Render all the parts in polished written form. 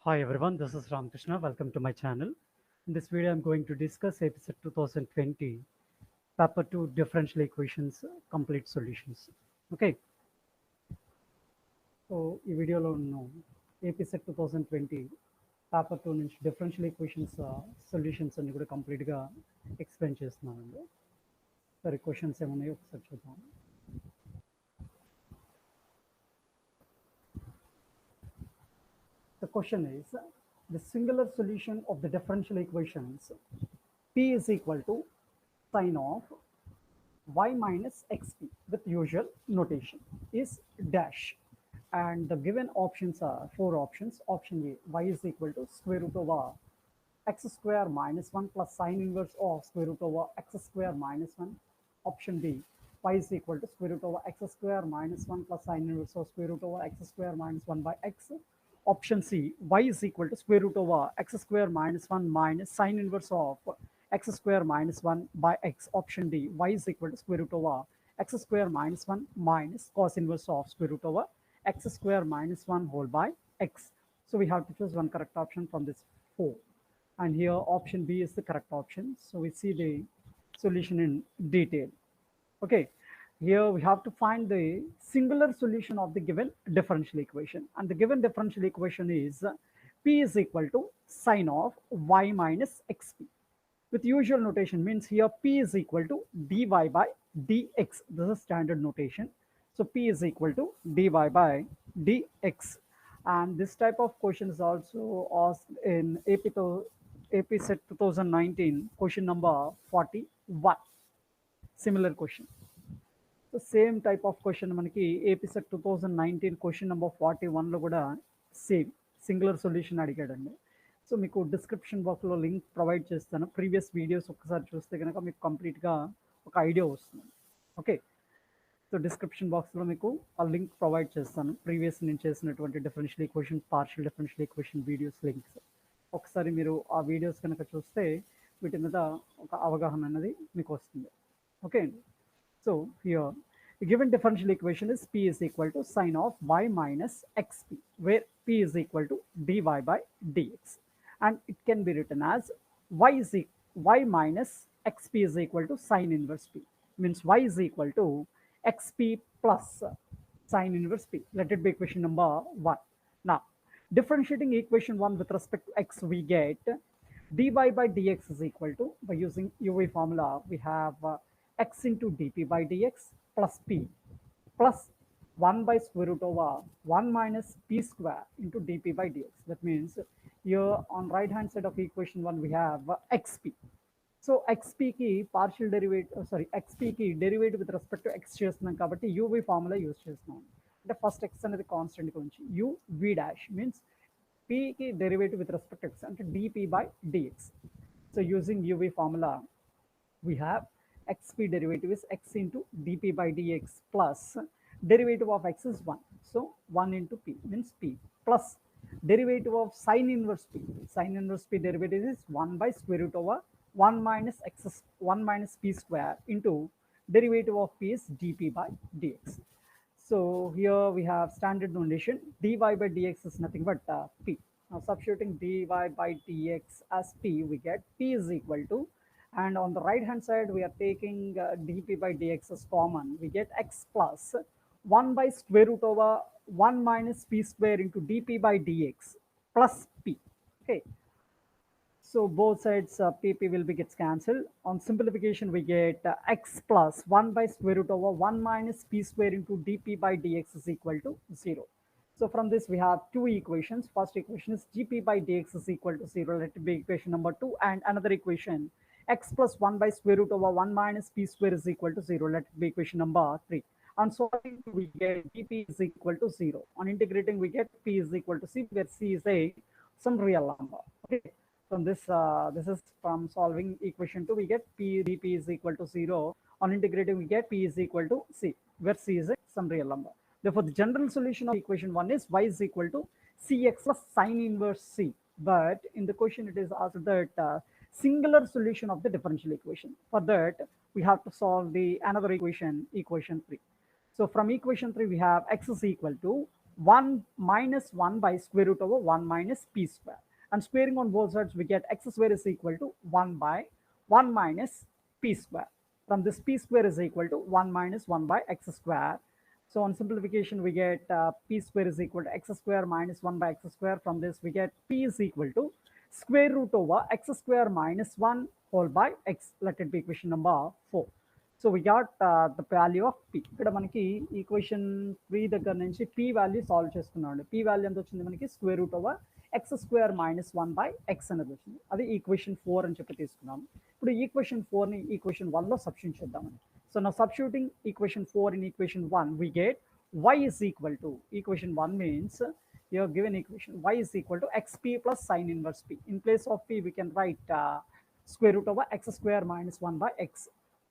Hi everyone, this is Ramakrishna. Welcome to my channel. In this video, I'm going to discuss episode 2020, paper 2 differential equations, complete solutions. Okay, so ఈ వీడియోలో ఎపిసెట్ 2020 paper 2 నుంచి differential equations solutions అన్ని కూడా కంప్లీట్గా explain చేస్తున్నానండి. సరే questions ఏమున్నాయో ఒకసారి చూద్దాం. The question is the singular solution of the differential equations P is equal to sine of y minus xp with usual notation is dash, and the given options are four options. Option A, y is equal to square root over x square minus 1 plus sine inverse of square root over x square minus 1. Option B, y is equal to square root over x square minus 1 plus sine inverse of square root over x square minus 1 by x. Option C, y is equal to square root over x square minus 1 minus sine inverse of x square minus 1 by x. Option D, y is equal to square root over x square minus 1 minus cos inverse of square root over x square minus 1 whole by x. So we have to choose one correct option from this four. And here option B is the correct option. So we see the solution in detail. Okay, here we have to find the singular solution of the given differential equation, and the given differential equation is P is equal to sine of y minus xp with usual notation. Means here P is equal to dy by dx. This is standard notation. So P is equal to dy by dx, and this type of question is also asked in AP set 2019 question number 41. Similar question. So same type of question మనకి AP set 2019 question number 41లో కూడా same singular solution అడిగాడండి. So మీకు description బాక్స్లో link provide చేస్తాను. Previous videos ఒకసారి చూస్తే కనుక మీకు కంప్లీట్గా ఒక ఐడియా వస్తుంది. ఓకే, సో డిస్క్రిప్షన్ బాక్స్లో మీకు ఆ లింక్ ప్రొవైడ్ చేస్తాను. ప్రీవియస్ నేను చేసినటువంటి differential equation, partial differential equation videos links ఒకసారి మీరు ఆ వీడియోస్ కనుక చూస్తే వీటి మీద ఒక అవగాహన అనేది మీకు వస్తుంది. ఓకే అండి. So here the given differential equation is P is equal to sine of y minus xp, where P is equal to dy by dx, and it can be written as y minus xp is equal to sine inverse p. Means y is equal to xp plus sine inverse p. Let it be equation number 1. Now differentiating equation 1 with respect to x, we get dy by dx is equal to, by using uv formula, we have x into dp by dx plus p plus 1 by square root over 1 minus p square into dp by dx. That means here on right hand side of equation 1 we have xp. So xp ki partial derivative, xp ki derivative with respect to x చేస్తున్నాం కాబట్టి uv formula use చేస్తున్నాం. అంటే first x అనేది constant గురించి uv dash means p ki derivative with respect to x అంటే dp by dx. So using uv formula we have xp derivative is x into dp by dx plus derivative of x is 1. So 1 into p means p plus derivative of sine inverse p. Sine inverse p derivative is 1 by square root over 1 minus x 1 minus p square into derivative of p is dp by dx. So here we have standard notation. Dy by dx is nothing but p. Now substituting dy by dx as p, we get p is equal to, and on the right hand side we are taking dp by dx as common. We get x plus 1 by square root over 1 minus p square into dp by dx plus p. Okay, so both sides pp will be gets cancelled. On simplification we get x plus 1 by square root over 1 minus p square into dp by dx is equal to 0. So from this we have two equations. First equation is gp by dx is equal to 0. Let it be equation number 2, and another equation x plus 1 by square root over 1 minus p square is equal to 0. Let it be equation number 3. On solving we get dp is equal to 0. On integrating we get p is equal to c, where c is some real number. Okay, from this this is from solving equation 2 we get p dp is equal to 0. On integrating we get p is equal to c, where c is some real number. Therefore the general solution of equation 1 is y is equal to cx plus sine inverse c. But in the question it is asked that singular solution of the differential equation. For that we have to solve the another equation, equation 3. So from equation 3 we have x is equal to 1 minus 1 by square root over 1 minus p square. And squaring on both sides, we get x square is equal to 1 by 1 minus p square. From this, p square is equal to 1 minus 1 by x square. So on simplification, we get p square is equal to x square minus 1 by x square. From this, we get p is equal to square root over x square minus 1 whole by x. Let it be equation number 4. So we got the value of p. ఇక్కడ మనకి equation 3 దగ్గర నుంచి p value solve చేసుకున్నాం. p value ఎంత వచ్చింది మనకి square root over x square minus 1 by x అనేది వచ్చింది. అది ఈక్వేషన్ 4 అని చెప్పి తీసుకున్నాం. ఇప్పుడు ఈక్వేషన్ 4 ని ఈక్వేషన్ 1 లో సబ్స్టిట్యూట్ చేద్దామని. So now substituting equation 4 in equation 1, we get y is equal to, equation 1 means you have given equation y is equal to xp plus sine inverse p. In place of p, we can write square root over x square minus 1 by x.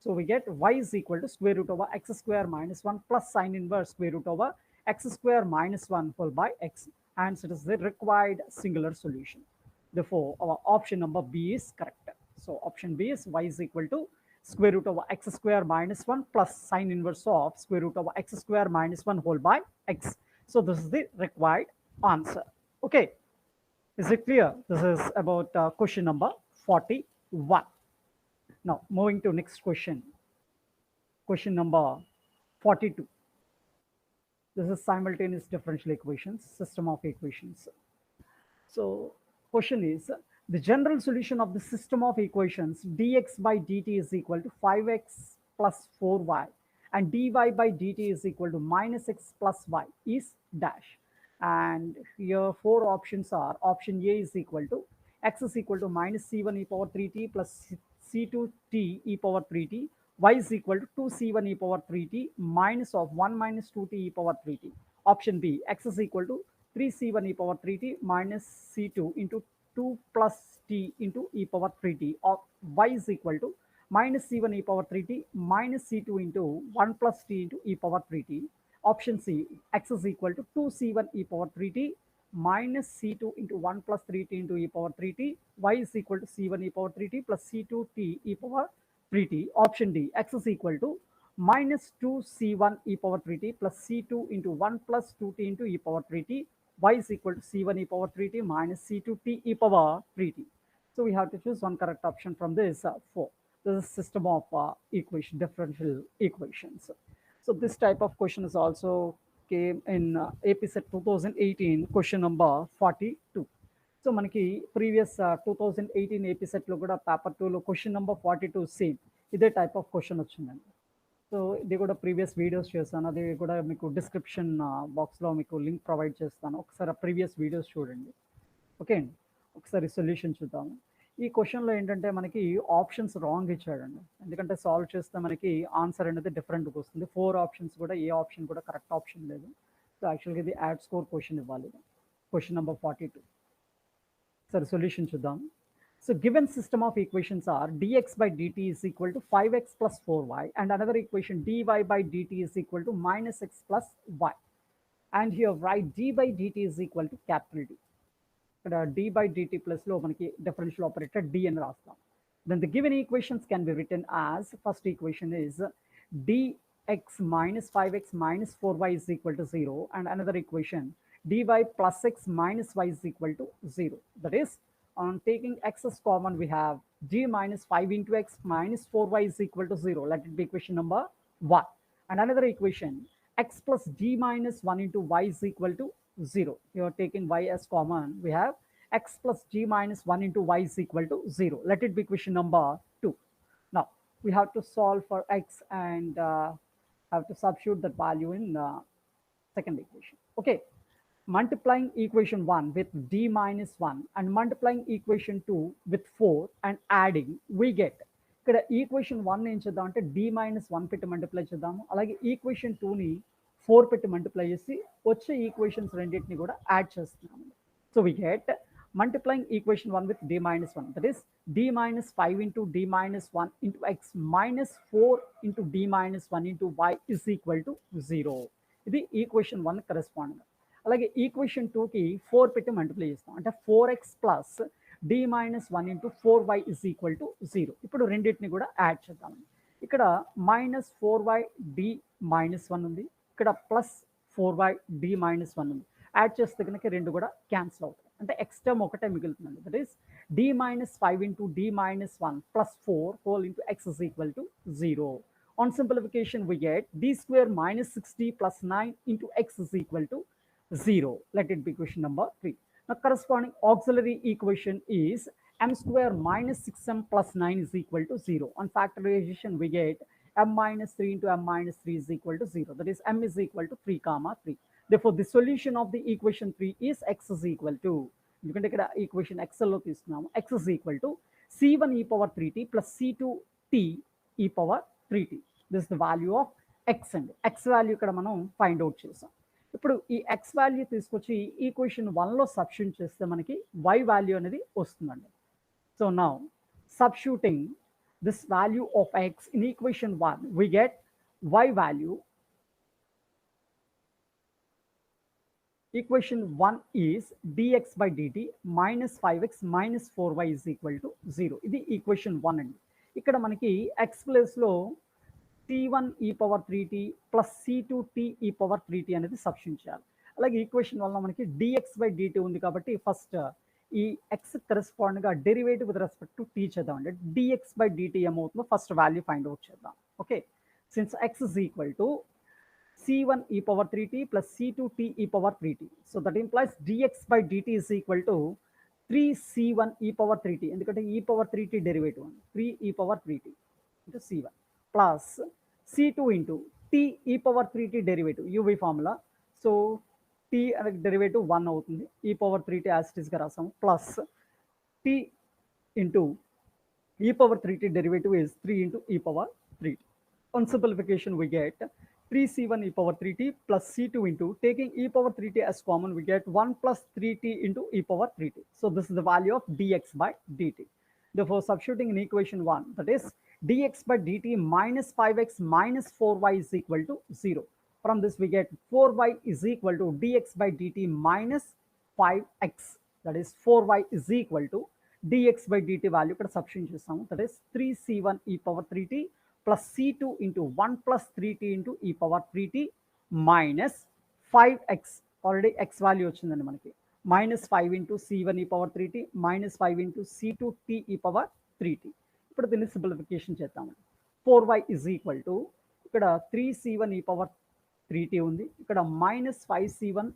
So we get y is equal to square root over x square minus 1 plus sine inverse square root over x square minus 1 whole by x. And so it is the required singular solution. Therefore, our option number B is correct. So option B is y is equal to square root over x square minus 1 plus sine inverse of square root over x square minus 1 whole by x. So this is the required answer. Okay, is it clear? This is about question number 41. Now moving to next question, question number 42. This is simultaneous differential equations, system of equations. So question is, the general solution of the system of equations dx by dt is equal to 5x plus 4y and dy by dt is equal to minus x plus y is dash. And here 4 options are, option A is equal to x is equal to minus c1 e power 3t plus c2t e power 3t, y is equal to 2c1 e power 3t minus of 1 minus 2t e power 3t. Option B, x is equal to 3c1 e power 3t minus c2 into 2 plus t into e power 3t, or y is equal to minus c1 e power 3t minus c2 into 1 plus t into e power 3t. Option C, x is equal to 2c1 e power 3t minus c2 into 1 plus 3t into e power 3t, y is equal to c1 e power 3t plus c2t e power 3t. Option D, x is equal to minus 2c1 e power 3t plus c2 into 1 plus 2t into e power 3t, y is equal to c1 e power 3t minus c2t e power 3t. So we have to choose one correct option from this 4. This is system of differential equations. So this type of question is also came in AP Set 2018, question number 42. So మనకి previous 2018 AP Set లో కూడా paper 2లో question number 42 same ఇదే type of question వచ్చిందండి. So ఇది కూడా previous videos చేస్తాను, అది కూడా మీకు డిస్క్రిప్షన్ బాక్స్లో మీకు లింక్ ప్రొవైడ్ చేస్తాను. ఒకసారి ఆ ప్రీవియస్ వీడియోస్ చూడండి. ఓకే అండి, ఒకసారి సొల్యూషన్ చూద్దాము. ఈ క్వశ్చన్లో ఏంటంటే మనకి ఆప్షన్స్ రాంగ్ ఇచ్చాడండి, ఎందుకంటే సాల్వ్ చేస్తే మనకి ఆన్సర్ అనేది డిఫరెంట్గా వస్తుంది. 4 ఆప్షన్స్ కూడా ఏ ఆప్షన్ కూడా కరెక్ట్ ఆప్షన్ లేదు. సో యాక్చువల్గా ఇది యాడ్ స్కోర్ క్వశ్చన్ ఇవ్వాలి. Question number 42. సరే సొల్యూషన్ చూద్దాం. So given system of equations are dx by dt is equal to 5x plus 4y and another equation dy by dt is equal to minus x plus y. And here write d by dt is equal to capital D. D by dt plus లో మనకి differential operator d అని రాస్తాం. Then the given equations can be written as, first equation is dx minus 5x minus 4y is equal to 0 and another equation dy plus x minus y is equal to 0. That is, on taking x as common, we have g minus 5 into x minus 4y is equal to 0. Let it be equation number 1. And another equation, x plus g minus 1 into y is equal to 0. You are taking y as common, we have x plus g minus 1 into y is equal to 0. Let it be equation number 2. Now, we have to solve for x and have to substitute that value in second equation. Okay. Multiplying equation 1 with d minus 1 and multiplying equation 2 with 4 and adding, we get ఇక్కడ equation 1 ఏం చేద్దాం అంటే d minus 1 పెట్టి multiply చేద్దాము, అలాగే equation 2ని 4 పెట్టి multiply చేసి వచ్చే ఈక్వేషన్స్ రెండింటిని కూడా యాడ్ చేస్తున్నాము. So we get multiplying equation 1 with d minus 1, that is d minus 5 into d minus 1 into x minus 4 into d minus 1 into y is equal to 0. ఇది ఈక్వేషన్ 1 కరెస్పాండింగ్. అలాగే equation 2కి 4 పెట్టి multiply చేస్తాం, అంటే 4x plus d minus 1 into 4y is equal to 0. ఇప్పుడు రెండింటిని కూడా add చేద్దాం. ఇక్కడ minus 4y d minus 1 ఉంది, ఇక్కడ ప్లస్ 4y d minus 1 ఉంది. యాడ్ చేస్తే కనుక రెండు కూడా క్యాన్సిల్ అవుతాయి. అంటే ఎక్స్ టర్మ్ ఒకటే మిగులుతుందండి. That is d minus 5 into d minus 1 plus 4 whole into x is equal to 0. On simplification, we get d square minus 6d plus 9 into x is equal to 0. Let it be equation number 3. Now, corresponding auxiliary equation is m square minus 6m plus 9 is equal to 0. On factorization, we get m minus 3 into m minus 3 is equal to 0. That is, m is equal to 3 comma 3. Therefore, the solution of the equation 3 is x is equal to, ఎందుకంటే ఇక్కడ equation ఎక్సెల్లో తీసుకున్నాము, x is equal to c1 e power 3t plus c2t e power 3t. This is the value of x అండి. x value ఇక్కడ మనం find out చేసాం. ఇప్పుడు ఈ x value తీసుకొచ్చి ఈక్వేషన్ 1లో సబ్స్టిట్యూట్ చేస్తే మనకి y వాల్యూ అనేది వస్తుందండి. So now substituting this value of x in equation 1, we get y value. Equation 1 is dx by dt minus 5x minus 4y is equal to 0. ఇది equation 1 అండి. ఇక్కడ మనకి x ప్లేస్లో c1 e power 3t plus c2t e power 3t అనేది substitute చేయాలి. అలాగే equation 1లో మనకి dx by dt ఉంది కాబట్టి ఫస్ట్ ఈ ఎక్స్ కరెస్పాండ్గా derivative with respect to t చేద్దామండి. dx by dt ఏమవుతుందో ఫస్ట్ వాల్యూ ఫైండ్ అవుట్ చేద్దాం. Okay, since x is equal to c1 e power 3t plus c2t e power 3t. So that implies dx by dt is equal to 3c1 e power 3t. ఎందుకంటే e power 3t derivative 3 e power 3t into c1 plus c2 into t e power 3t derivative uv formula. So t అనే derivative 1 అవుతుంది. e power 3t as it ఈస్గా రాసాము. Plus t into e power 3t derivative is 3 into e power 3t. On simplification, we get 3c1 e power 3t plus c2 into, taking e power 3t as common, we get 1 plus 3t into e power 3t. So this is the value of dx by dt. Therefore, substituting in equation 1, that is dx by dt minus 5x minus 4y is equal to 0. From this, we get 4y is equal to dx by dt minus 5x. That is 4y is equal to dx by dt value ఇక్కడ substitute చేస్తాము. That is 3c1 e power 3t plus c2 into 1 plus 3t into e power 3t minus 5x. Already x value వచ్చిందండి మనకి. minus 5 into c1 e power 3t minus 5 into c2t e power 3t. ఇప్పుడు దీన్ని simplification చేద్దాము. 4y is equal to, ఇక్కడ 3c1 e power 3t ఉంది, ఇక్కడ minus 5c1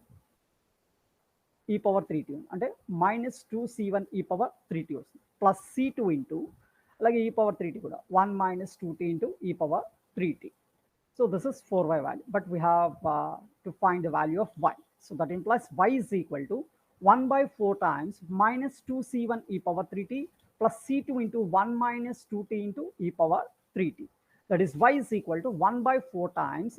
e power 3t ఉంది, అంటే minus 2c1 e power 3t వస్తుంది, plus c2 into అలాగే e power 3t కూడా 1 minus 2t into e power 3t. So this is 4y value, but we have to find the value of y. So that implies y is equal to 1 by 4 times minus 2c1 e power 3t plus c2 into 1 minus 2t into e power 3t. That is y is equal to 1 by 4 times,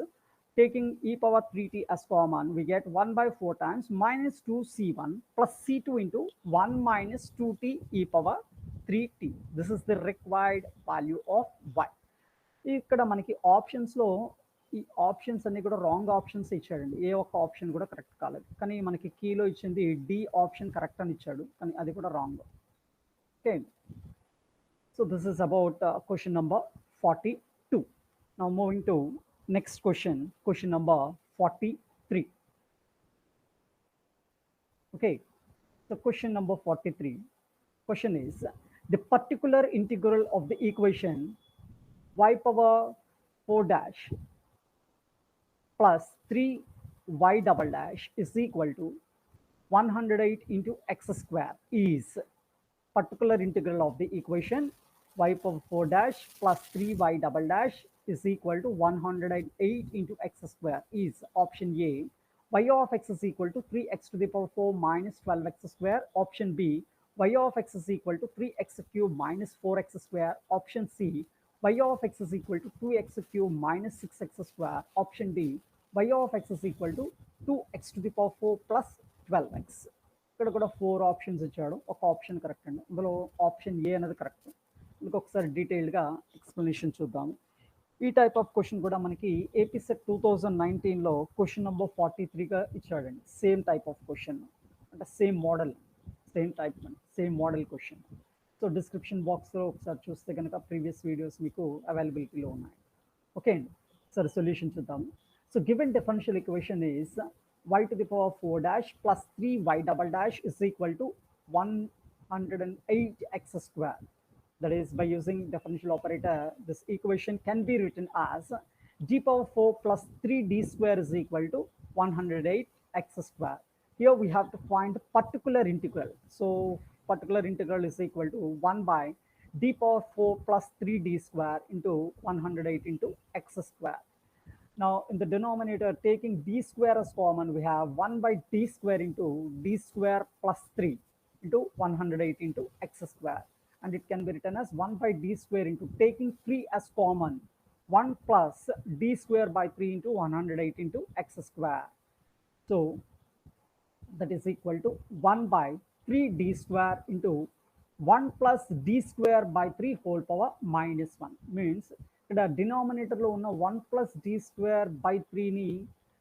taking e power 3t as common, we get 1 by 4 times minus 2c1 plus c2 into 1 minus 2t e power 3t. This is the required value of y. ఇక్కడ మనకి ఆప్షన్స్లో ఈ options అన్ని కూడా wrong options ఇచ్చాడండి. ఏ ఒక్క option కూడా correct కాలేదు. కానీ మనకి కీలో ఇచ్చింది డి ఆప్షన్ కరెక్ట్ అని ఇచ్చాడు, కానీ అది కూడా wrong. Okay, so this is about question number 42. Now moving to next question, question number 43. Okay, so question number 43. Question is, the particular integral of the equation y power 4 dash plus 3y double dash is equal to 108 into x square is, particular integral of the equation y power 4 dash plus 3y double dash is equal to 108 into x square is option A, y of x is equal to 3x to the power 4 minus 12x square. Option B, y of x is equal to 3x cube minus 4x square. Option C, y of x is equal to 2x cube minus 6x square. Option D, y of x is equal to 2x to the power 4 plus 12x. ఇక్కడ కూడా 4 options ఇచ్చాడు, ఒక option correct అండి. అందులో option A అనేది correct. ఇంకొకసారి డీటెయిల్గా explanation చూద్దాము. ఈ టైప్ ఆఫ్ క్వశ్చన్ కూడా మనకి ఏపీ సెట్ 2019లో క్వశ్చన్ నెంబర్ 43గా ఇచ్చాడండి. సేమ్ టైప్ ఆఫ్ క్వశ్చన్, అంటే same model, same type same model question. So description బాక్స్లో ఒకసారి చూస్తే కనుక ప్రీవియస్ వీడియోస్ మీకు అవైలబిలిటీలో ఉన్నాయి. ఓకే అండి, సరే సొల్యూషన్ చూద్దాము. So given differential equation is y to the power 4 dash plus 3y double dash is equal to 108x square. That is, by using differential operator, this equation can be written as d power 4 plus 3d square is equal to 108x square. Here we have to find particular integral. So particular integral is equal to 1 by d power 4 plus 3d square into 108 into x square. Now in the denominator, taking d square as common, we have 1 by d square into d square plus 3 into 108 into x square. And it can be written as 1 by d square into taking 3 as common, 1 plus d square by 3 into 108 into x square. So that is equal to 1 by 3d square into 1 plus d square by 3 whole power minus 1. Means ఇక్కడ డినామినేటర్లో ఉన్న 1 plus d square by 3ని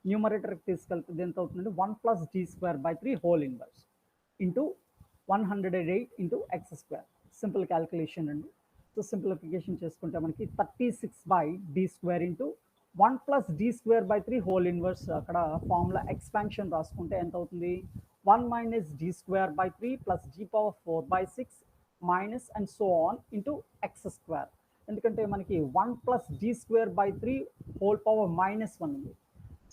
న్యూమరేటర్కి తీసుకెళ్తే ఎంత అవుతుంది? 1 plus d square by 3 whole inverse into 108 into x square. Simple calculation అండి. So simplification చేసుకుంటే మనకి 36 by d square into 1 plus d square by 3 whole inverse. అక్కడ formula expansion రాసుకుంటే ఎంత అవుతుంది? 1 minus d square by 3 plus d power 4 by 6 minus and so on into x square. ఎందుకంటే మనకి 1 plus d square by 3 whole power minus 1 ఉంది.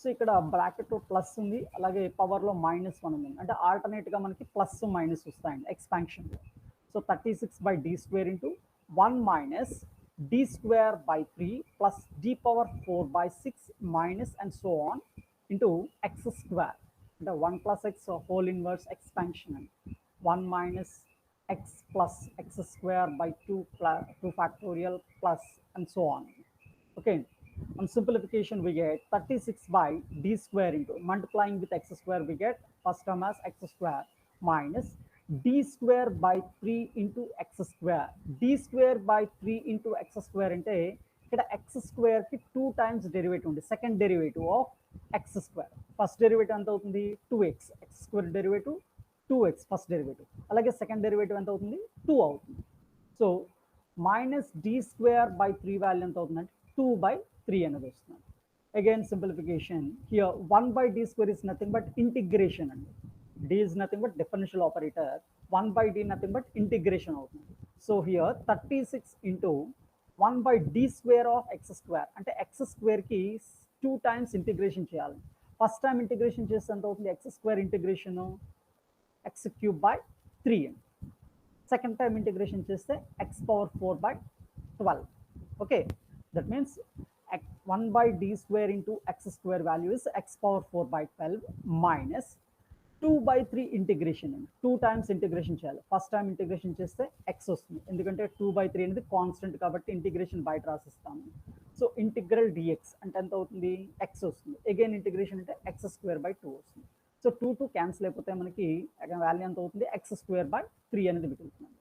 So ఇక్కడ బ్రాకెట్లో plus ఉంది, అలాగే పవర్లో -1 ఉంది. అంటే ఆల్టర్నేట్గా మనకి ప్లస్ మైనస్ వస్తాయండి ఎక్స్పాన్షన్లో. So 36 by d square into 1 minus d square by 3 plus d power 4 by 6 minus and so on into x square. అంటే 1 plus x whole inverse expansion and 1 minus x plus x square by 2 factorial plus and so on. Okay. On simplification, we get 36 by d square into multiplying with x square, we get first term as x square minus d square by 3 into x square. d square by 3 into x square అంటే ఇక్కడ x square కి 2 times derivative ఉంది. Second derivative of x square. First derivative ఎంత అవుతుంది? 2x. x square derivative 2x first derivative. అలాగే second derivative ఎంత అవుతుంది? 2 అవుతుంది. So minus d square by 3 value ఎంత అవుతుందంటే 2 by 3 అనేది వస్తుంది. Again simplification, here 1 by d square is nothing but integration అండి. d is nothing but differential operator, 1 by d nothing but integration అవుతుంది. So here 36 into 1 by d square of x square అంటే x square కి 2 times integration చేయాలి. First time integration చేస్తే ఎంత అవుతుంది? x square integration x cube by 3 అండి. Second time integration చేస్తే x power 4 by 12. Okay, that means 1 by d square into x square value is x power 4 by 12 minus 2 by 3 integration అండి. 2 times integration చేయాలి. First time integration చేస్తే x వస్తుంది, ఎందుకంటే 2 by 3 అనేది constant కాబట్టి integration బయట రాసిస్తాము. So integral dx అంటే ఎంత అవుతుంది? x వస్తుంది. అగైన్ ఇంటిగ్రేషన్ అంటే x square by 2 వస్తుంది. సో 2 క్యాన్సిల్ అయిపోతే మనకి వాల్యూ ఎంత అవుతుంది? x square by 3 అనేది మిగులుతుంది.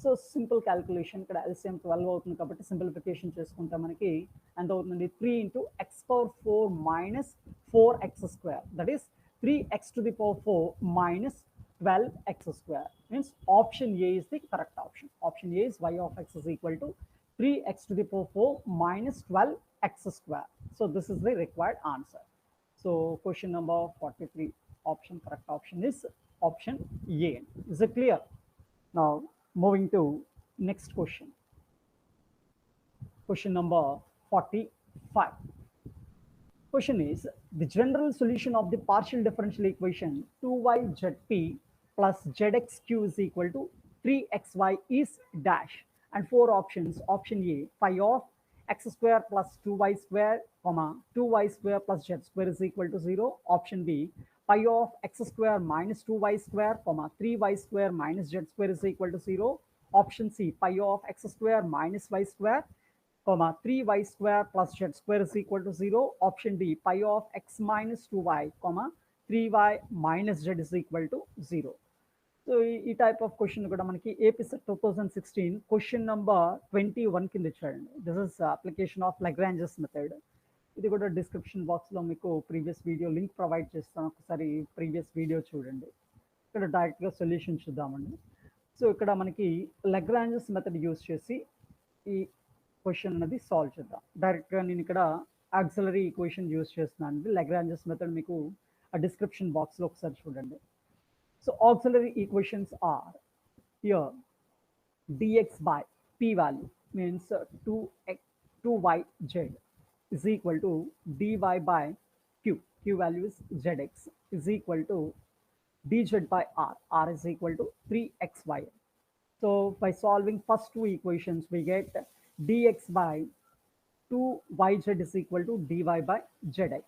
సో సింపుల్ క్యాల్కులేషన్, ఇక్కడ ఎల్సిఎం 12 అవుతుంది కాబట్టి సింప్లిఫికేషన్ చేసుకుంటే మనకి ఎంత అవుతుంది? 3 into x power 4 minus 4x square, that is 3x to the power 4 minus 12x square. Means option A is the correct option. Option A is y of x is equal to 3x to the power 4 minus 12x square. So this is the required answer. So question number 43, correct option is option A. Is it clear? Now moving to next question. Question number 45. Question is, the general solution of the partial differential equation 2yzp plus zxq is equal to 3xy is dash, and 4 options. Option A, phi of x square plus 2y square, 2y square plus z square is equal to 0. Option B, pi of x square minus 2y square, 3y square minus z square is equal to 0. Option C, pi of x square minus y square, 3y square plus z square is equal to 0. Option D, pi of x minus 2y, 3y minus z is equal to 0. So ఈ type of question కూడా మనకి AP set 2016 question number 21 కింద ఇచ్చాడండి. This is application of Lagrange's method. ఇది కూడా description బాక్స్లో మీకు previous video link provide చేస్తాను, ఒకసారి ప్రీవియస్ వీడియో చూడండి. ఇక్కడ డైరెక్ట్గా సొల్యూషన్ చూద్దామండి. సో ఇక్కడ మనకి లాగ్రాంజెస్ మెథడ్ యూస్ చేసి ఈ క్వశ్చన్ అనేది సాల్వ్ చేద్దాం. డైరెక్ట్గా నేను ఇక్కడ ఆక్సిలరీ ఈక్వేషన్ యూస్ చేస్తున్నాను. లాగ్రాంజెస్ మెథడ్ మీకు ఆ డిస్క్రిప్షన్ బాక్స్లో ఒకసారి చూడండి. So auxiliary equations are here dx by p value means 2x 2yz is equal to dy by q value is zx is equal to dz by r is equal to 3xy. So by solving first two equations we get dx by 2yz is equal to dy by zx.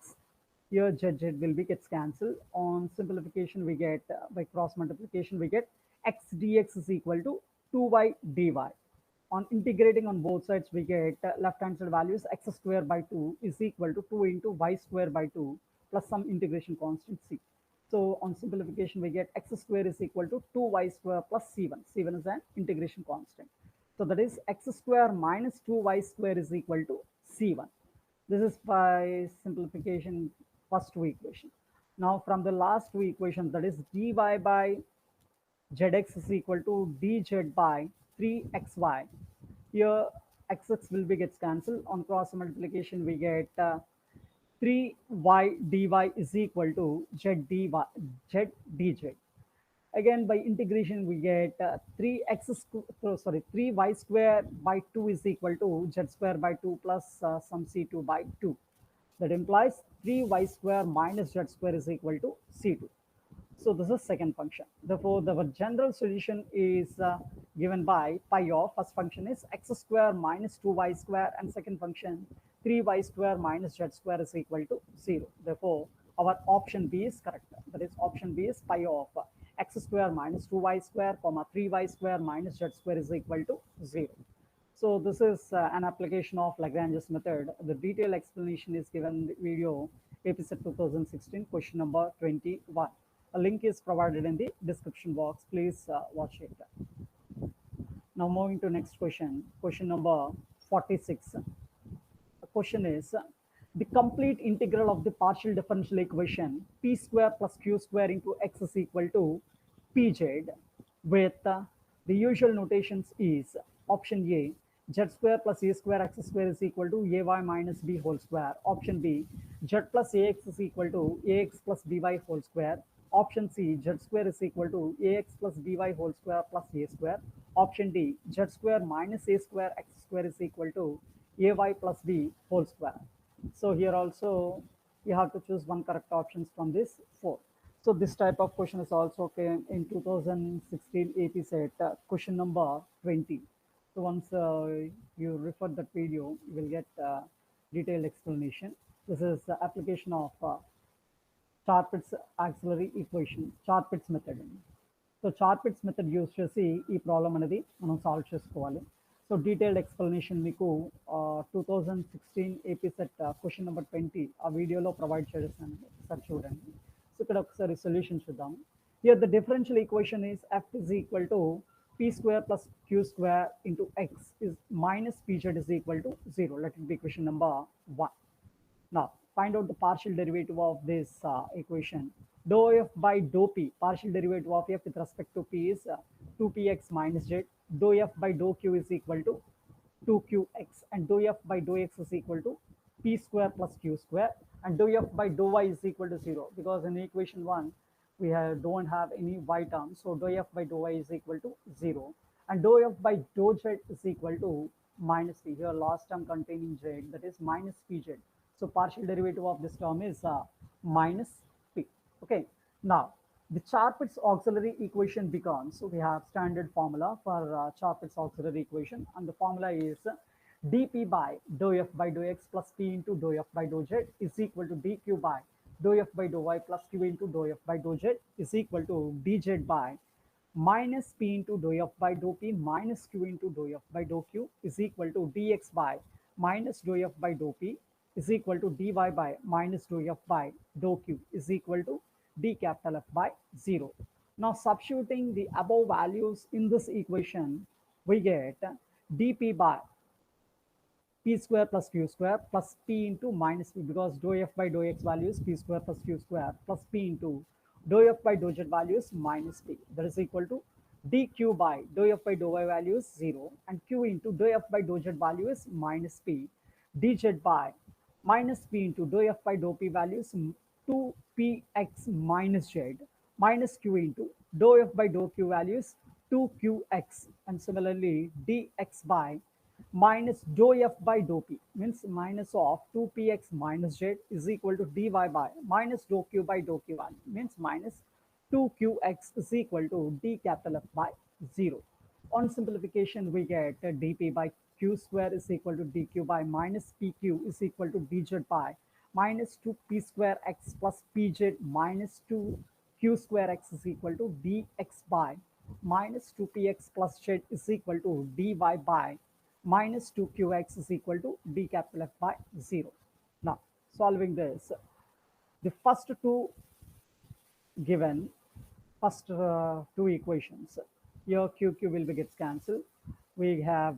Here z will be gets cancelled. On simplification we get by cross multiplication we get x dx is equal to 2y dy. On integrating on both sides we get left hand side values x square by 2 is equal to 2 into y square by 2 plus some integration constant c. So on simplification we get x square is equal to 2y square plus c1. C1 is an integration constant. So that is x square minus 2y square is equal to c1. This is by simplification first two equation. Now from the last two equations, that is dy by zx is equal to dz by 3xy. Here xx will be gets cancelled. On cross multiplication we get 3y dy is equal to z dz. Again by integration we get 3y square by 2 is equal to z square by 2 plus some c2 by 2. That implies 3y square minus z square is equal to c2. So this is second function. Therefore, the general solution is given by pi of first function is x square minus 2y square, and second function 3y square minus z square is equal to 0. Therefore, our option B is correct. That is option B is pi of x square minus 2y square comma 3y square minus z square is equal to 0. So this is an application of Lagrange's method. The detailed explanation is given in the video episode 2016 question number 21. A link is provided in the description box. Please watch it. Now moving to next question. Question number 46. The question is the complete integral of the partial differential equation p square plus q square into x is equal to pz with the usual notations is option A z square plus a square x square is equal to ay minus b whole square. Option B z plus ax is equal to ax plus by whole square. Option C z square is equal to ax plus by whole square plus a square. Option D z square minus a square x square is equal to ay plus b whole square. So here also you have to choose one correct options from this four. So this type of question is also came in 2016 AP set question number 20. So once you refer that video, you will get detailed explanation. This is the application of Charpit's auxiliary equation, Charpit's method. So Charpit's method use చేసి ఈ problem అనేది మనం solve చేసుకోవాలి. So detailed explanation మీకు 2016 AP set question number 20 ఆ వీడియోలో provide చేస్తాను, ఒకసారి చూడండి. సో ఇక్కడ ఒకసారి సొల్యూషన్ చూద్దాం. Here the differential equation is F is equal to p square plus q square into x is minus pz is equal to 0. Let it be equation number 1. Now find out the partial derivative of this equation. Dou f by dou p, partial derivative of f with respect to p is 2px minus z. Dou f by dou q is equal to 2qx, and dou f by dou x is equal to p square plus q square, and dou f by dou y is equal to 0, because in equation 1 we don't have any y term, so dou f by dou y is equal to 0, and dou f by dou z is equal to minus p. Here last term containing z, that is minus pz. So partial derivative of this term is minus p. Okay, now the Charpit's auxiliary equation becomes, so we have standard formula for Charpit's auxiliary equation, and the formula is dp by dou f by dou x plus p into dou f by dou z is equal to dq by dou f by dou y plus q into dou f by dou z is equal to dz by minus p into dou f by dou p minus q into dou f by dou q is equal to dx by minus dou f by dou p is equal to dy by minus dou f by dou q is equal to d capital F by 0. Now substituting the above values in this equation, we get dp by p square plus q square plus p into minus p, because dou f by dou x values p square plus q square plus p into dou f by dou z values minus p, that is equal to dq by dou f by dou y value is 0, and q into dou f by dou z value is minus p, dz by minus p into dou f by dou p values 2px minus z minus q into dou f by dou q values 2qx, and similarly dx by minus dou f by dou p means minus of 2px minus z is equal to dy by minus dou q by dou q value means minus 2qx is equal to d capital F by 0. On simplification, we get dp by q square is equal to dq by minus pq is equal to dz by minus 2p square x plus pz minus 2q square x is equal to dx by minus 2px plus z is equal to dy by minus 2qx is equal to d capital F by 0. Now, solving this, the first two given first two equations. Here QQ will be gets cancelled. We have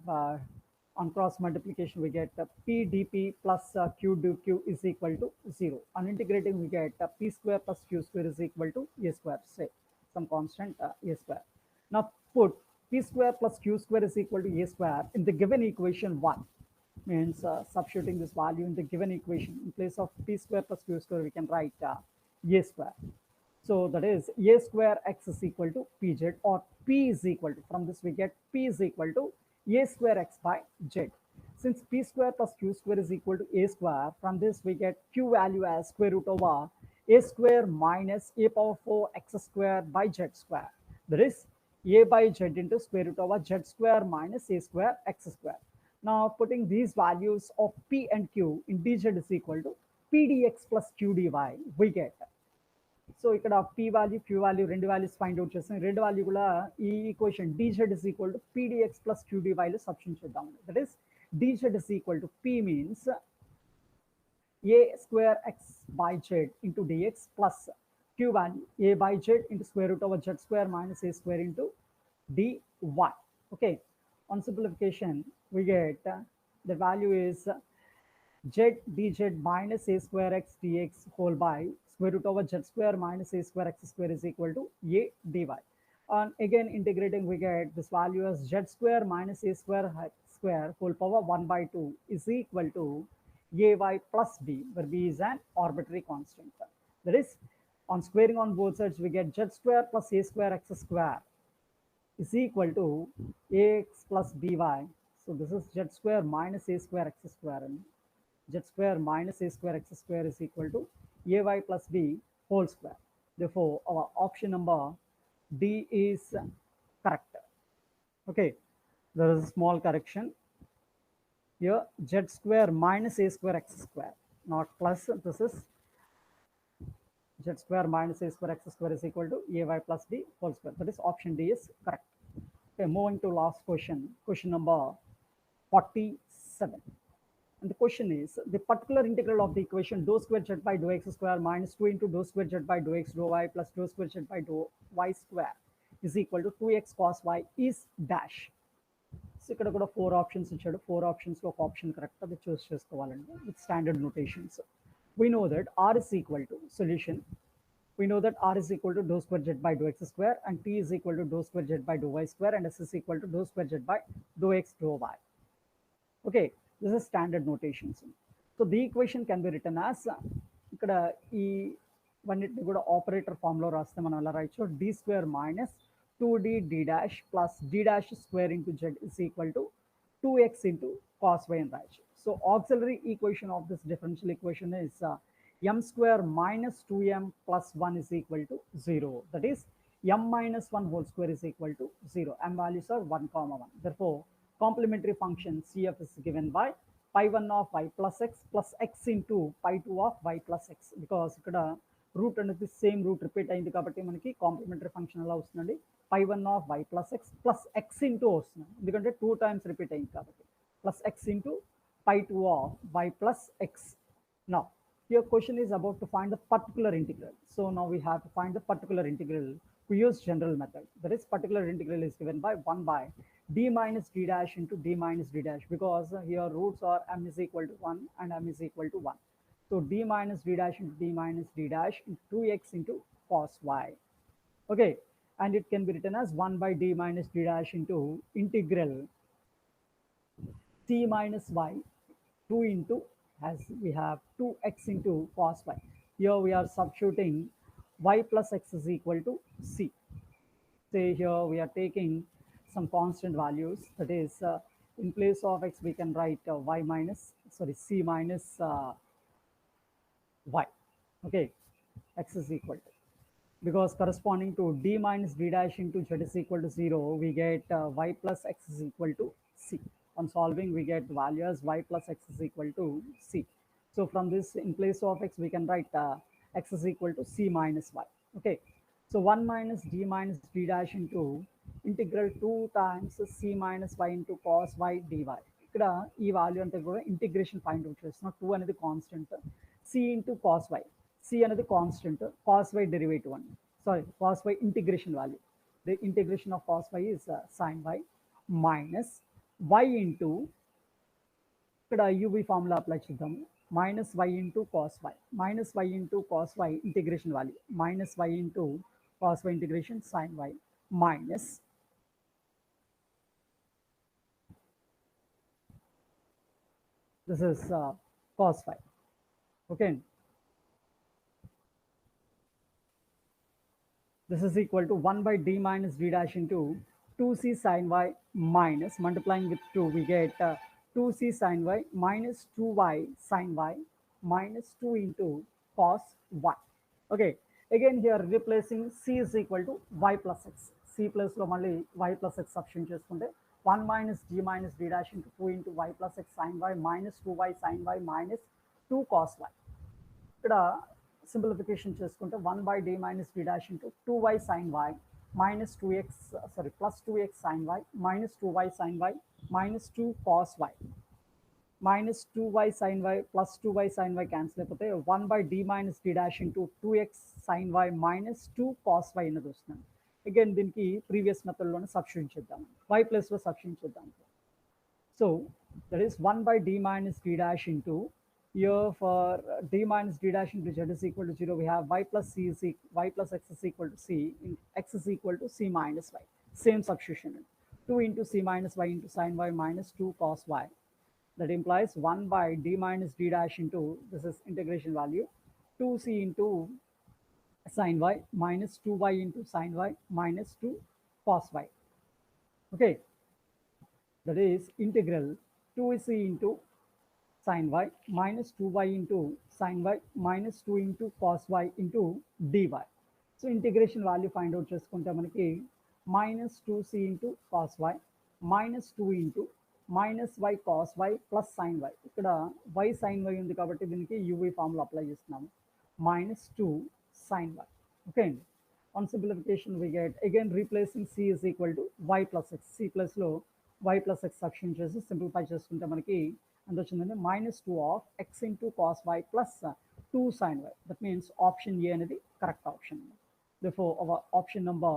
on cross multiplication we get P dP plus Q dQ is equal to 0. On integrating we get P square plus Q square is equal to A square, say some constant A square. Now put P square plus Q square is equal to A square in the given equation 1, means substituting this value in the given equation in place of P square plus Q square we can write A square. So that is a square x is equal to pz, or p is equal to, from this we get p is equal to a square x by z. Since p square plus q square is equal to a square, from this we get q value as square root over a square minus a power 4 x square by z square. That is a by z into square root over z square minus a square x square. Now putting these values of p and q in dz is equal to p dx plus q dy, we get. So ఇక్కడ p value q value రెండు values find out చేస్తాం. రెండు value కూడా ఈ equation dz is equal to pdx plus qdy లో substitute చేద్దాం. That is dz is equal to p means a square x by z into dx plus q value a by z into square root over z square minus a square into dy. Okay, on simplification we get the value is z dz minus a square x dx whole by square root over z square minus a square x square is equal to a dy. And again integrating we get this value as z square minus a square x square whole power 1 by 2 is equal to ay plus b, where b is an arbitrary constant. That is, on squaring on both sides we get z square plus a square x square is equal to ax plus by. So this is z square minus a square x square, and z square minus a square x square is equal to ay plus b whole square. Therefore, our option number D is correct. Okay, there is a small correction here. Z square minus a square x square, not plus. This is z square minus a square x square is equal to ay plus b whole square. That is option D is correct. Okay, moving to last question, question number 47. And the question is, the particular integral of the equation dou square z by dou x square minus 2 into dou square z by dou x dou y plus dou square z by dou y square is equal to 2x cos y is dash. So ఇక్కడ కూడా 4 options ఇచ్చాడు. 4 ఆప్షన్స్లో ఒక option correct, అది చూస్ చేసుకోవాలండి with standard notations. We know that r is equal to solution. We know that r is equal to dou square z by dou x square, and t is equal to dou square z by dou y square, and s is equal to dou square z by dou x dou y. Okay, this is standard notations. So the equation can be written as ఇక్కడ ఈ వన్నిటిని కూడా operator ఫామ్లో రాస్తే మనం ఎలా రాయొచ్చు, d square minus 2d d dash plus d dash square into z is equal to 2x into cos y అని రాయొచ్చు. So auxiliary equation of this differential equation is m square minus 2m plus 1 is equal to 0. That is m minus 1 whole square is equal to 0. M values are 1, 1. Therefore, complementary function CF is given by pi 1 of y plus x into pi 2 of y plus x. Because ఇక్కడ route అనేది same route repeat అయింది కాబట్టి మనకి complementary function ఎలా వస్తుందండి, pi 1 of y plus x into వస్తుంది, ఎందుకంటే 2 times repeat అయింది కాబట్టి, plus x into pi 2 of y plus x. Now your question is about to find the particular integral. So now we have to find the particular integral. We use general method. That is, particular integral is given by 1 by d minus d dash into d minus d dash, because here roots are m is equal to 1 and m is equal to 1. So d minus d dash into d minus d dash into 2x into cos y. Okay, and it can be written as 1 by d minus d dash into integral c minus y 2 into as we have 2x into cos y. Here we are substituting y plus x is equal to c. Say here we are taking some constant values, that is in place of x we can write y minus, sorry, c minus y. Okay, x is equal to, because corresponding to d minus d dash into z is equal to 0, we get y plus x is equal to c. On solving, we get the value as y plus x is equal to c. So from this, in place of x, we can write x is equal to c minus y. Okay. So 1 minus d minus d dash into integral 2 times c minus y into cos y dy. ఇక్కడ ఈ value అంతా కూడా integration point out చేస్తున్నాం. 2 అనేది constant, c into cos y, c అనేది constant, cos y derivative అండి, sorry cos y integration value. The integration of cos y is sine y minus y into, ఇక్కడ u v formula apply చేద్దాము, minus y into cos y, minus y into cos y integration value, minus y into cos y integration sine y minus this is cos phi. Okay, this is equal to 1 by d minus d dash into 2c sin y minus, multiplying with 2 we get 2c sin y minus 2y sin y minus 2 into cos y. Okay, again here replacing c is equal to y plus x, c plus lo malli y plus x substitute chestunte 1 minus d dash into 2 into y plus x sin y minus 2y sin y minus 2 cos y. ఇక్కడ simplification చేసుకుంటే 1 by d minus d dash into 2y sin y minus 2x, sorry, plus 2x sin y minus 2y sin y minus 2 cos y minus 2y sin y plus 2y sin y cancel అయిపోతే 1 by d minus d dash into 2x sin y minus 2 cos y అనేది వస్తుంది. Again దీనికి previous మెథడ్లోనే substitute చేద్దాం, y ప్లస్లో substitute చేద్దాం. So that is 1 by d minus d dash into, here for d minus d dash into z is equal to 0, we have y plus c is y plus x is equal to c, x is equal to c minus y, same substitution, 2 into c minus y into sin y minus 2 cos y. That implies 1 by d minus d dash into, this is integration value, 2c into sin y minus 2y into sin y minus 2 cos y. Okay, that is integral 2c into sin y minus 2y into sin y minus 2 into cos y into dy. So integration value find out చేసుకుంటే మనకి minus 2c into cos y minus 2 into minus y cos y plus sin y. ఇక్కడ y sin y ఉంది కాబట్టి దీనికి uv formula apply చేస్తున్నాము, minus 2 sin y. Okay, on simplification we get, again replacing c is equal to y plus x, c plus లో y plus x substitute చేసి simplify చేసుకుంటే మనకి ఎంత వచ్చిందంటే minus 2 of x into cos y plus 2 sin y. That means option A అనేది correct option. Therefore our option number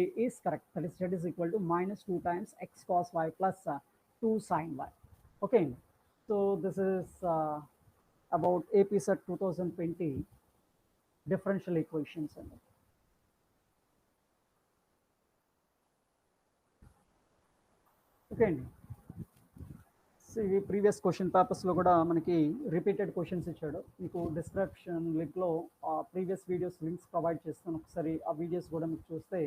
A is correct, that is z is equal to minus 2 times x cos y plus 2 sin y. Okay, so this is about AP Set 2020 differential equations. Okay అండి, so ఇవి previous question పేపర్స్లో కూడా మనకి repeated questions ఇచ్చాడు. మీకు description లింక్లో previous videos links provide చేస్తాను, ఒకసారి ఆ వీడియోస్ కూడా మీకు చూస్తే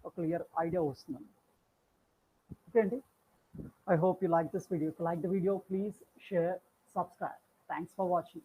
ఒక క్లియర్ ఐడియా వస్తుంది. ఓకే అండి, I hope you like this video. If you like the video, please share, subscribe. Thanks for watching.